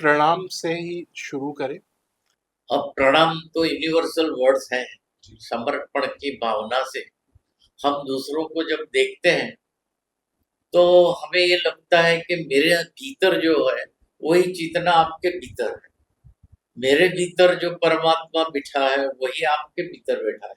प्रणाम से ही शुरू करें। अब प्रणाम तो यूनिवर्सल वर्ड्स हैं। समर्पण की भावना से हम दूसरों को जब देखते हैं तो हमें ये लगता है कि मेरे भीतर जो है वही चेतना आपके भीतर है। मेरे भीतर जो परमात्मा बिठा है वही आपके भीतर बैठा है,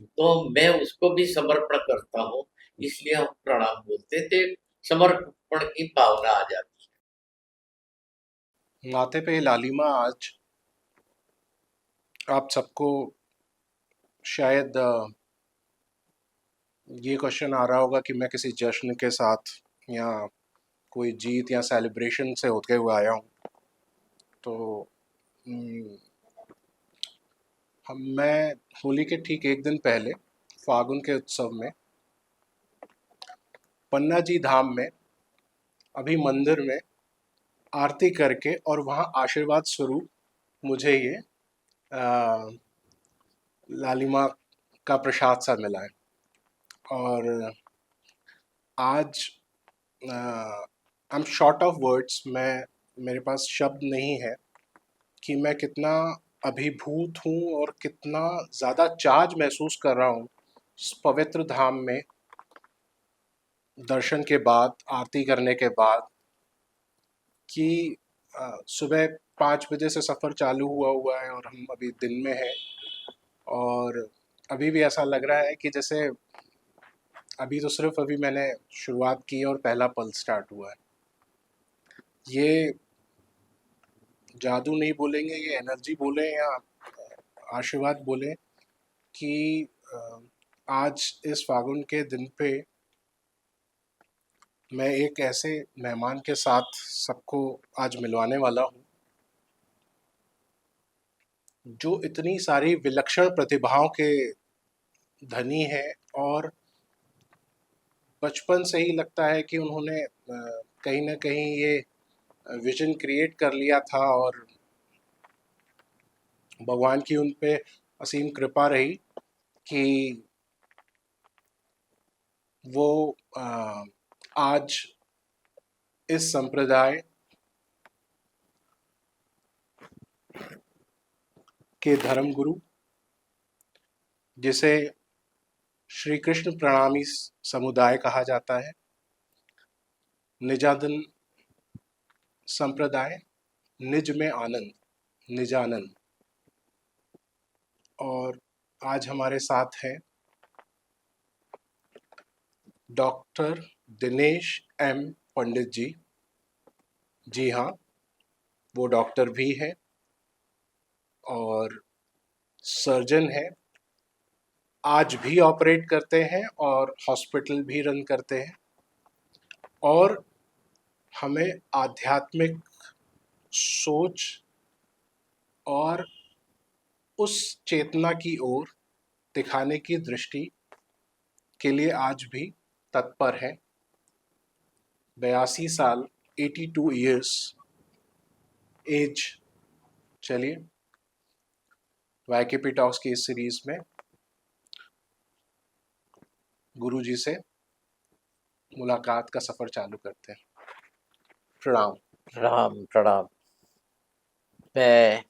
तो मैं उसको भी समर्पण करता हूँ। इसलिए हम प्रणाम बोलते थे। समर्पण की भावना आ जाती माथे पे लालिमा आज आप सबको शायद ये क्वेश्चन आ रहा होगा कि मैं किसी जश्न के साथ या कोई जीत या सेलिब्रेशन से होते हुए आया हूँ। तो हम्म, मैं होली के ठीक एक दिन पहले फागुन के उत्सव में पन्ना जी धाम में अभी मंदिर में आरती करके और वहाँ आशीर्वाद स्वरूप मुझे ये आ, लालिमा का प्रसाद सा मिला है। और आज I am short of words. मेरे पास शब्द नहीं है कि मैं कितना अभिभूत हूँ और कितना ज़्यादा चार्ज महसूस कर रहा हूँ इस पवित्र धाम में दर्शन के बाद, आरती करने के बाद, कि सुबह 5 बजे से सफ़र चालू हुआ है और हम अभी दिन में हैं। और अभी भी ऐसा लग रहा है कि जैसे अभी तो सिर्फ अभी मैंने शुरुआत की है और पहला पल स्टार्ट हुआ है। ये जादू नहीं बोलेंगे, ये एनर्जी बोले या आशीर्वाद बोले कि आज इस फागुन के दिन पे मैं एक ऐसे मेहमान के साथ सबको आज मिलवाने वाला हूँ जो इतनी सारी विलक्षण प्रतिभाओं के धनी है। और बचपन से ही लगता है कि उन्होंने कहीं ना कहीं ये विजन क्रिएट कर लिया था और भगवान की उन पे असीम कृपा रही कि वो आज इस संप्रदाय के धर्म गुरु, जिसे श्री कृष्ण प्रणामी समुदाय कहा जाता है, निजानंद संप्रदाय, निज में आनंद, निजानंद। और आज हमारे साथ हैं डॉक्टर दिनेश एम पंडित जी। जी हाँ, वो डॉक्टर भी है और सर्जन है। आज भी ऑपरेट करते हैं और हॉस्पिटल भी रन करते हैं और हमें आध्यात्मिक सोच और उस चेतना की ओर दिखाने की दृष्टि के लिए आज भी तत्पर है। 82 साल, 82 ईयर्स एज। चलिए, वाईकेपी टॉक्स की इस सीरीज में गुरु जी से मुलाकात का सफर चालू करते हैं। प्रणाम। प्रणाम प्रणाम। मैं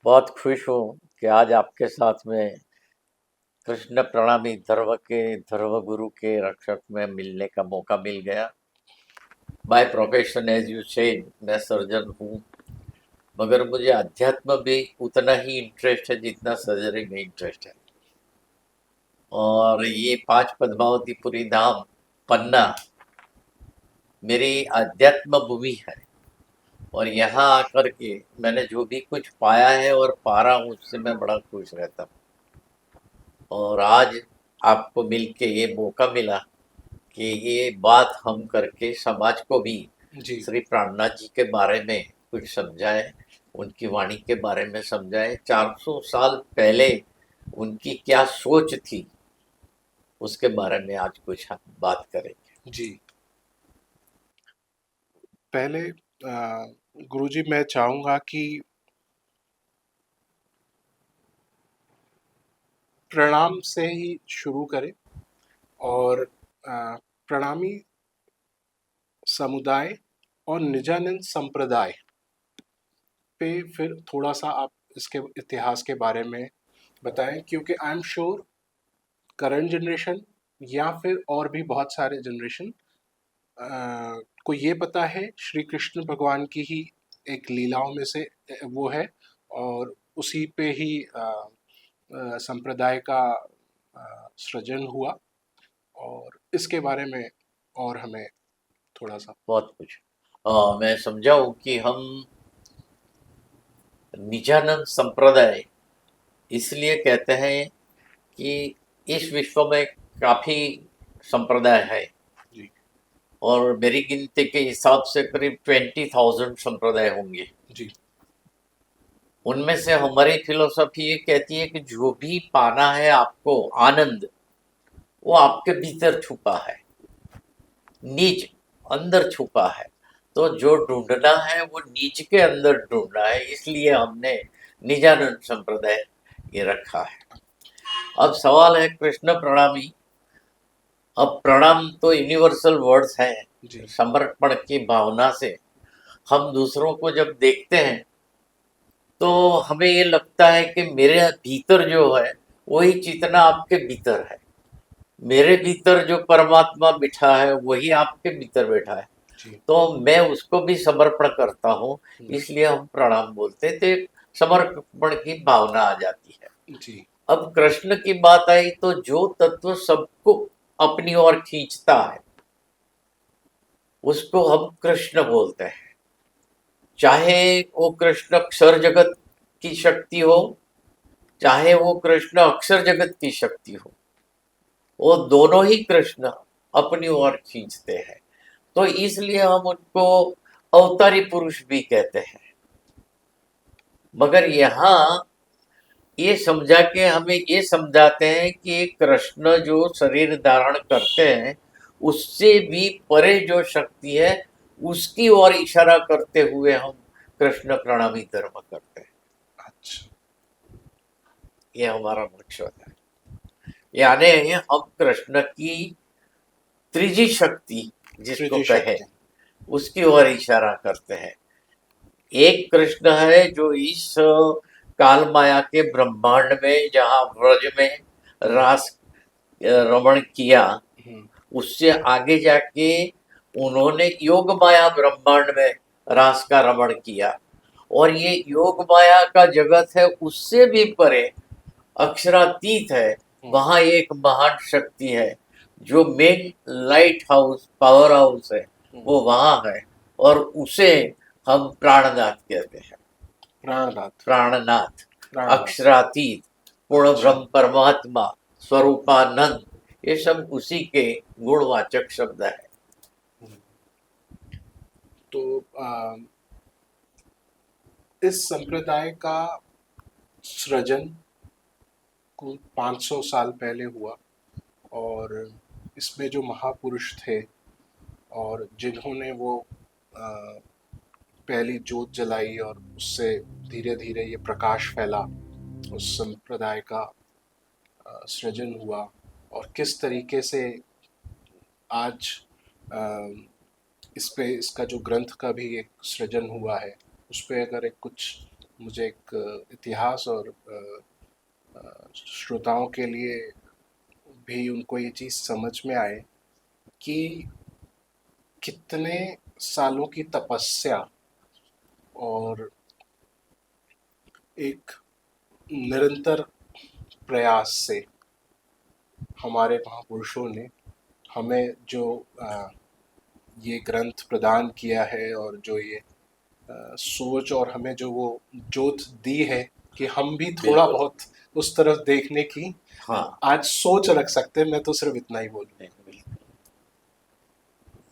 बहुत खुश हूँ कि आज आपके साथ में कृष्ण प्रणामी धर्म गुरु के रक्षक में मिलने का मौका मिल गया। बाय प्रोफेशन एज यू से मैं सर्जन हूँ, मगर मुझे अध्यात्म भी उतना ही इंटरेस्ट है जितना सर्जरी में इंटरेस्ट है। और ये 5 पद्मावतीपुरी धाम पन्ना मेरी अध्यात्म भूमि है। और यहाँ आकर के मैंने जो भी कुछ पाया है और पा रहा हूँ उससे मैं बड़ा खुश रहता हूँ। और आज आपको मिलके ये मौका मिला कि ये बात हम करके समाज को भी जी। श्री प्राणनाथ जी के बारे में कुछ समझाए, उनकी वाणी के बारे में समझाए। 400 साल पहले उनकी क्या सोच थी उसके बारे में आज कुछ हम बात करेंगे। जी, पहले गुरुजी मैं चाहूँगा कि प्रणाम से ही शुरू करें और प्रणामी समुदाय और निजानंद संप्रदाय पे फिर थोड़ा सा आप इसके इतिहास के बारे में बताएं, क्योंकि I am sure current generation या फिर और भी बहुत सारे जनरेशन को ये पता है श्री कृष्ण भगवान की ही एक लीलाओं में से वो है, और उसी पे ही संप्रदाय का सृजन हुआ। और इसके बारे में और हमें थोड़ा सा। बहुत कुछ मैं समझा हूँ कि हम निजानंद संप्रदाय इसलिए कहते हैं कि इस विश्व में काफी संप्रदाय है, जी और मेरी गिनती के हिसाब से करीब 20,000 संप्रदाय होंगे। जी उनमें से हमारी फिलोसफी ये कहती है कि जो भी पाना है आपको आनंद, वो आपके भीतर छुपा है, नीच अंदर छुपा है। तो जो ढूंढना है वो नीच के अंदर ढूंढना है, इसलिए हमने निजानंद संप्रदाय ये रखा है। अब सवाल है कृष्ण प्रणामी। अब प्रणाम तो यूनिवर्सल वर्ड्स हैं। जी समर्पण की भावना से हम दूसरों को जब देखते हैं तो हमें ये लगता है कि मेरे भीतर जो है वही चेतना आपके भीतर है, मेरे भीतर जो परमात्मा बिठा है वही आपके भीतर बैठा है। जी तो मैं उसको भी समर्पण करता हूँ, हम्म, इसलिए हम प्रणाम बोलते हैं। तो एक समर्पण की भावना आ जाती है। जी अब कृष्ण की बात आई तो जो तत्व सबको अपनी ओर खींचता है उसको हम कृष्ण बोलते हैं। चाहे वो कृष्ण अक्षर जगत की शक्ति हो, चाहे वो कृष्ण अक्षर जगत की शक्ति हो, वो दोनों ही कृष्ण अपनी ओर खींचते हैं। तो इसलिए हम उनको अवतारी पुरुष भी कहते हैं। मगर यहाँ ये समझा के हमें ये समझाते हैं कि कृष्ण जो शरीर धारण करते हैं उससे भी परे जो शक्ति है उसकी ओर इशारा करते हुए हम कृष्ण प्रणामी धर्म करते हैं। अच्छा ये हमारा मकसद है। यानी हम कृष्ण की त्रिजी शक्ति जिसको त्रिजी कहे शक्ति। उसकी ओर इशारा करते हैं। एक कृष्ण है जो इस काल माया के ब्रह्मांड में जहाँ ब्रज में रास रमण किया, हम्म, उससे आगे जाके उन्होंने योग माया ब्रह्मांड में रास का रमण किया। और ये योग माया का जगत है उससे भी परे अक्षरातीत है। हम्म, वहां एक महान शक्ति है जो main light house power house है, हम्म, वो वहां है। और उसे हम प्राणनाथ कहते हैं। प्राणनाथ। प्राणनाथ, प्राणनाथ। अक्षरातीत, पूर्ण अच्छा। ब्रह्म परमात्मा, स्वरूपानंद, ये सब उसी के गुणवाचक शब्द है। हम्म, तो इस संप्रदाय का सृजन कुल 500 साल पहले हुआ, और इसमें जो महापुरुष थे और जिन्होंने वो अ, पहली जोत जलाई और उससे धीरे धीरे ये प्रकाश फैला, उस संप्रदाय का सृजन हुआ, और किस तरीके से आज अ, इस पे इसका जो ग्रंथ का भी एक सृजन हुआ है, उस पे अगर एक कुछ मुझे एक इतिहास और श्रोताओं के लिए भी उनको ये चीज़ समझ में आए कि कितने सालों की तपस्या और एक निरंतर प्रयास से हमारे महापुरुषों ने हमें जो ये ग्रंथ प्रदान किया है, और जो ये सोच और हमें जो वो जोत दी है कि हम भी थोड़ा बिल्कुल। बहुत उस तरफ देखने की हाँ, आज सोच रख सकते हैं। मैं तो सिर्फ इतना ही बोलूँ। बिल्कुल।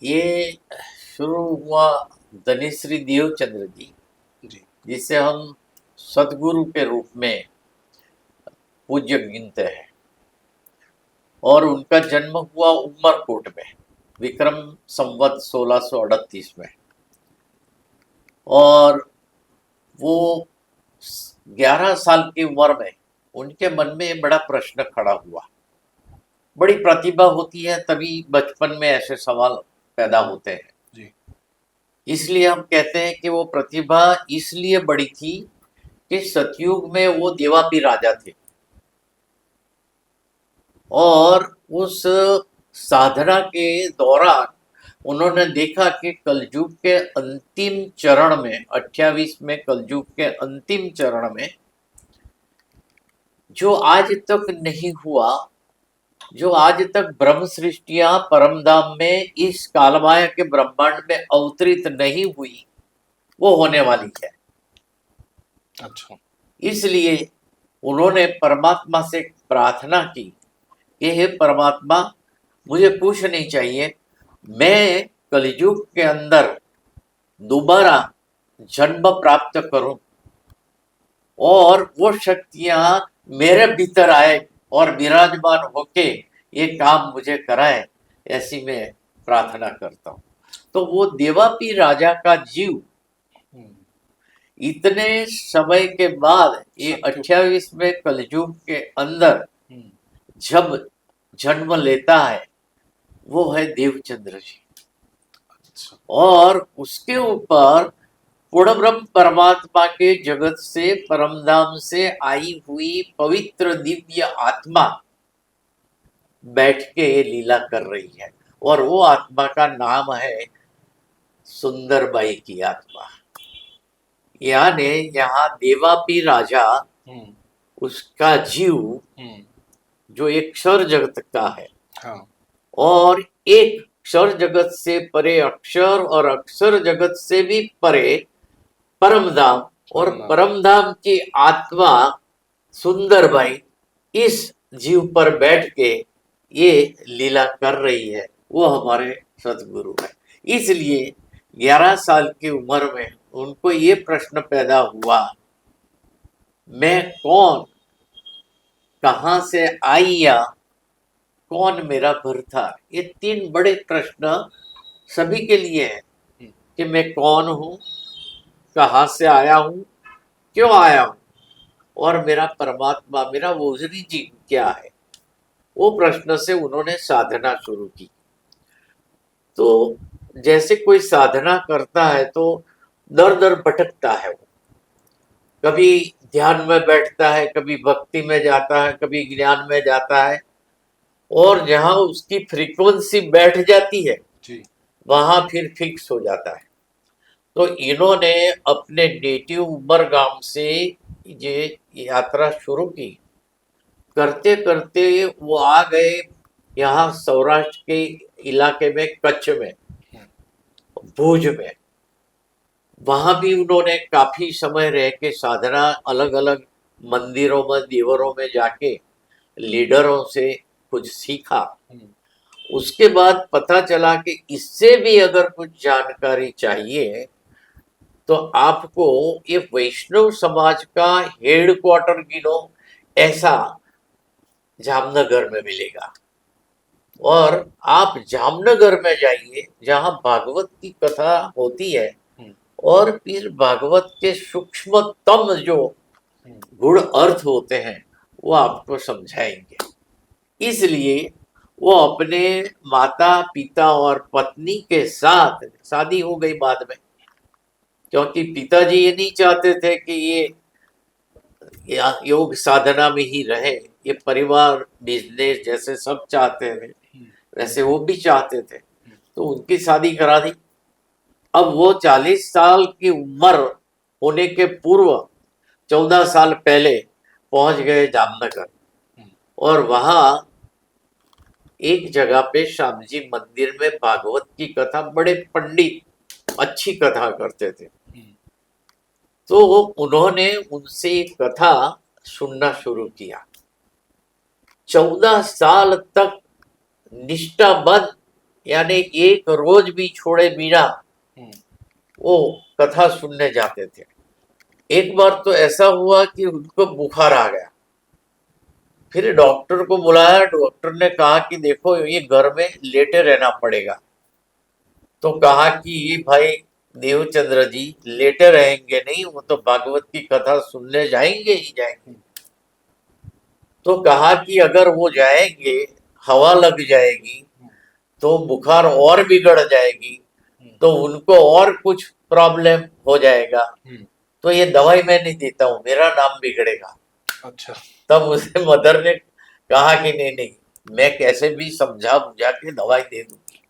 ये शुरू हुआ धनीश्री देवचंद्र जी, जी जिसे हम सदगुरु के रूप में पूज्य गिनते हैं। और उनका जन्म हुआ उमरकोट में विक्रम संवत 1638 में। और वो 11 साल की उम्र में उनके मन में बड़ा प्रश्न खड़ा हुआ। बड़ी प्रतिभा होती है तभी बचपन में ऐसे सवाल पैदा होते हैं। जी इसलिए हम कहते हैं कि वो प्रतिभा इसलिए बड़ी थी कि सतयुग में वो देवापी राजा थे और उस साधना के दौरान उन्होंने देखा कि कलयुग के अंतिम चरण में 28 में कलयुग के अंतिम चरण में जो आज तक नहीं हुआ, जो आज तक ब्रह्म सृष्टियां परम धाम में इस कालमाया के ब्रह्मांड में अवतरित नहीं हुई, वो होने वाली है। अच्छा। इसलिए उन्होंने परमात्मा से प्रार्थना की कि हे परमात्मा, मुझे कुछ नहीं चाहिए, मैं कलयुग के अंदर दोबारा जन्म प्राप्त करूं और वो शक्तियां मेरे भीतर आए और विराजमान होके ये काम मुझे कराए, ऐसी मैं प्रार्थना करता हूं। तो वो देवापी राजा का जीव हम्म, इतने समय के बाद ये सत्युग। 28वें कलयुग के अंदर हम्म, जब जन्म लेता है, वो है देवचंद्र जी। अच्छा। और उसके ऊपर पूर्ण ब्रह्म परमात्मा के जगत से परमधाम से आई हुई पवित्र दिव्य आत्मा बैठ के ये लीला कर रही है और वो आत्मा का नाम है सुंदरबाई की आत्मा। यानी यहाँ देवापी राजा, हम्म, उसका जीव हम्म, जो एक क्षर जगत का है हाँ। और एक क्षर जगत से परे अक्षर और अक्षर जगत से भी परे परमधाम और परमात्मा। परमधाम की आत्मा सुंदरबाई इस जीव पर बैठ के ये लीला कर रही है, वो हमारे सतगुरु है। इसलिए 11 साल की उम्र में उनको ये प्रश्न पैदा हुआ, मैं कौन, कहाँ से आई या कौन मेरा भरता। ये 3 बड़े प्रश्न सभी के लिए हैं कि मैं कौन हूँ, कहाँ से आया हूँ, क्यों आया हूँ और मेरा परमात्मा, मेरा ओरिजिनल जीव क्या है। वो प्रश्न से उन्होंने साधना शुरू की। तो जैसे कोई साधना करता है तो दर दर भटकता है, वो कभी ध्यान में बैठता है, कभी भक्ति में जाता है, कभी ज्ञान में जाता है और जहां उसकी फ्रीक्वेंसी बैठ जाती है जी। वहां फिर फिक्स हो जाता है। तो इन्होंने अपने नेटिव उमरगाम से ये यात्रा शुरू की। करते करते वो आ गए यहाँ सौराष्ट्र के इलाके में, कच्छ में, भुज में। वहां भी उन्होंने काफी समय रह के साधना, अलग अलग मंदिरों में, देवरों में जाके लीडरों से कुछ सीखा। हम्म, उसके बाद पता चला कि इससे भी अगर कुछ जानकारी चाहिए तो आपको ये वैष्णव समाज का हेड क्वार्टर गिनो, ऐसा जामनगर में मिलेगा। और आप जामनगर में जाइए जहां भागवत की कथा होती है हम्म, और फिर भागवत के सूक्ष्मतम जो हम्म, गुण अर्थ होते हैं वो आपको समझाएंगे। इसलिए वो अपने माता पिता और पत्नी के साथ, शादी हो गई बाद में, क्योंकि पिताजी ये नहीं चाहते थे कि ये योग साधना में ही रहे, ये परिवार बिजनेस जैसे सब चाहते थे वैसे वो भी चाहते थे, तो उनकी शादी करा दी। अब वो 40 साल की उम्र होने के पूर्व 14 साल पहले पहुंच गए जामनगर और वहां एक जगह पे श्याम जी मंदिर में भागवत की कथा, बड़े पंडित अच्छी कथा करते थे, तो उन्होंने उनसे कथा सुनना शुरू किया। 14 साल तक निष्ठाबद्ध, यानी एक रोज भी छोड़े बिना वो कथा सुनने जाते थे। एक बार तो ऐसा हुआ कि उनको बुखार आ गया, फिर डॉक्टर को बुलाया। डॉक्टर ने कहा कि देखो ये घर में लेटे रहना पड़ेगा। तो कहा कि ये भाई देवचंद्र जी लेटे रहेंगे नहीं, वो तो भागवत की कथा सुनने जाएंगे ही जाएंगे। तो कहा कि अगर वो जाएंगे, हवा लग जाएगी तो बुखार और बिगड़ जाएगी, तो उनको और कुछ प्रॉब्लम हो जाएगा, तो ये दवाई मैं नहीं देता हूँ, मेरा नाम बिगड़ेगा। अच्छा। तब उसे मदर ने कहा कि नहीं नहीं, मैं कैसे भी समझा बुझा के दवाई दे दूंगी।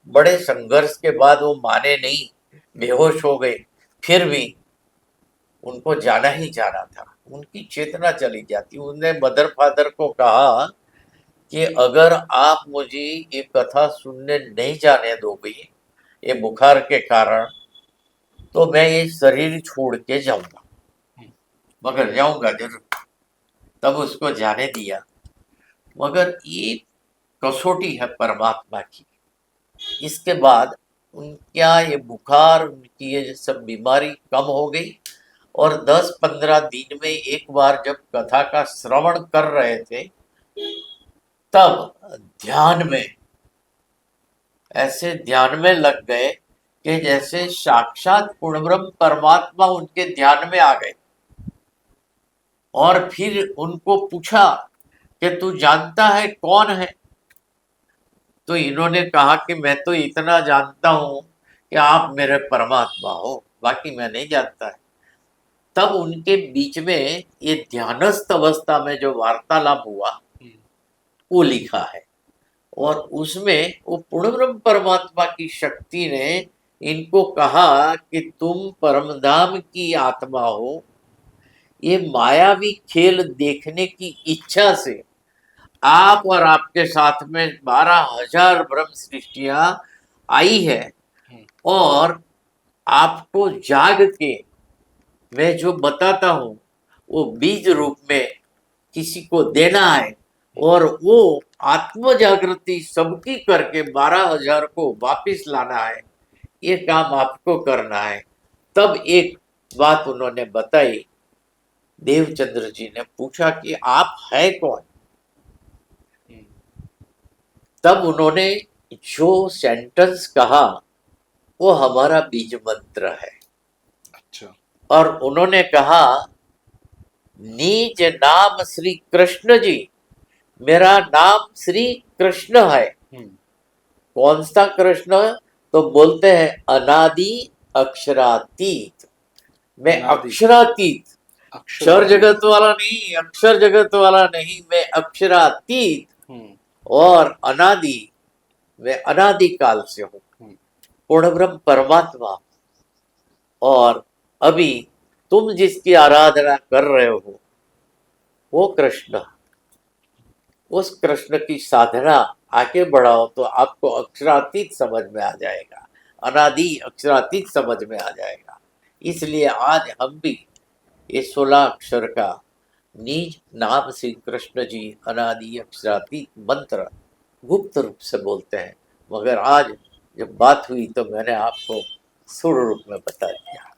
बड़े संघर्ष के बाद वो माने नहीं, बेहोश हो गए। फिर भी उनको जाना ही जाना था, उनकी चेतना चली जाती। उन्होंने मदर फादर को कहा कि अगर आप मुझे ये कथा सुनने नहीं जाने दोगे ये बुखार के कारण, तो मैं ये शरीर छोड़ के जाऊंगा, मगर जाऊंगा जरूर। तब उसको जाने दिया। मगर ये कसौटी है परमात्मा की। इसके बाद उनका ये बुखार, उनकी ये सब बीमारी कम हो गई। और 10-15 दिन में एक बार जब कथा का श्रवण कर रहे थे, तब ध्यान में, ऐसे ध्यान में लग गए कि जैसे साक्षात पूर्णब्रह्म परमात्मा उनके ध्यान में आ गए। और फिर उनको पूछा कि तू जानता है कौन है? तो इन्होंने कहा कि मैं तो इतना जानता हूं कि आप मेरे परमात्मा हो, बाकी मैं नहीं जानता है। तब उनके बीच में ये ध्यानस्थ अवस्था में जो वार्तालाप हुआ वो लिखा है। और उसमें वो पूर्ण ब्रह्म परमात्मा की शक्ति ने इनको कहा कि तुम परमधाम की आत्मा हो। ये मायावी खेल देखने की इच्छा से आप और आपके साथ में 12,000 ब्रह्म सृष्टियां आई है। और आपको जाग के मैं जो बताता हूं वो बीज रूप में किसी को देना है, और वो आत्म जागृति सबकी करके 12,000 को वापिस लाना है। ये काम आपको करना है। तब एक बात उन्होंने बताई। देवचंद्र जी ने पूछा कि आप है कौन? तब उन्होंने जो सेंटेंस कहा वो हमारा बीज मंत्र है। अच्छा। और उन्होंने कहा, निज नाम श्री कृष्ण जी, मेरा नाम श्री कृष्ण है। कौन सा कृष्ण? तो बोलते हैं अनादि अक्षरातीत। मैं अक्षरातीत, अक्षर जगत वाला नहीं, अक्षर जगत वाला नहीं, मैं अक्षरातीत और अनादि, मैं अनादि काल से हूं, पूर्ण ब्रह्म परमात्मा। और अभी तुम जिसकी आराधना कर रहे हो वो कृष्ण। उस कृष्ण की साधना आगे बढ़ाओ तो आपको अक्षरातीत समझ में आ जाएगा, अनादि अक्षरातीत समझ में आ जाएगा। इसलिए आज हम भी ये 16 अक्षर का निज नाम श्री कृष्ण जी अनादि अक्षरातीत मंत्र गुप्त रूप से बोलते हैं। मगर आज जब बात हुई तो मैंने आपको स्थूल रूप में बता दिया।